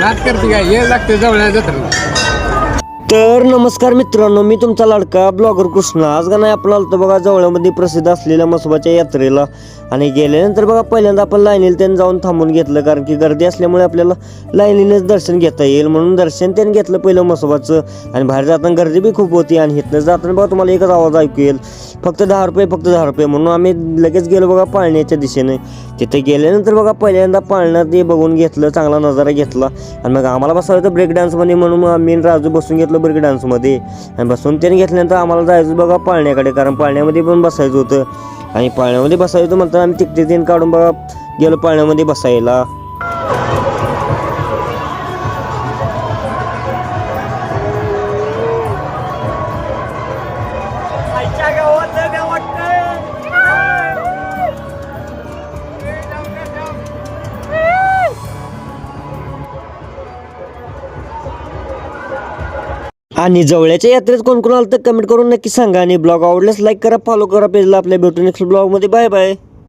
नाच करते काय ये लागते जवळ जत्रा. तर नमस्कार मित्रांनो, मी तुमचा लाडका ब्लॉगर कृष्ण. आज का नाही आपण आलतो बघा जवळमध्ये प्रसिद्ध असलेल्या म्हसोबाच्या यात्रेला. आणि गेल्यानंतर बघा पहिल्यांदा आपण लाईनीला त्यांनी जाऊन थांबून घेतलं, कारण की गर्दी असल्यामुळे आपल्याला लाईनीनेच दर्शन घेता येईल म्हणून दर्शन त्यांनी घेतलं पहिलं म्हसोबाचं. आणि बाहेर जाताना गर्दी बी खूप होती आणि इथनं जाताना बघा तुम्हाला एकच आवाज ऐकू येईल, फक्त 10 रुपये, फक्त 10 रुपये. म्हणून आम्ही लगेच गेलो बघा पाळण्याच्या दिशेने. तिथे गेल्यानंतर बघा पहिल्यांदा पाळण्यात ते बघून घेतलं, चांगला नजारा घेतला. आणि मग आम्हाला बसायचं होतं ब्रेक डान्समध्ये, म्हणून आम्ही राजू बसून घेतलं ब्रेक डान्समध्ये. आणि बसून त्याने घेतल्यानंतर आम्हाला जायचं बघा पाळण्याकडे, कारण पाळण्यामध्ये पण बसायचं होतं. आणि पाळण्यामध्ये बसायचं होतं म्हणताना आम्ही तिकीट तीन काढून बघा गेलो पाळण्यामध्ये बसायला. आणि जवळच्या यात्रेत कोण कोण आलं तर कमेंट करून नक्की सांगा. आणि ब्लॉग आवडल्यास लाईक करा, फॉलो करा पेजला आपल्या. भेटू नेक्स्ट ब्लॉगमध्ये. Bye bye.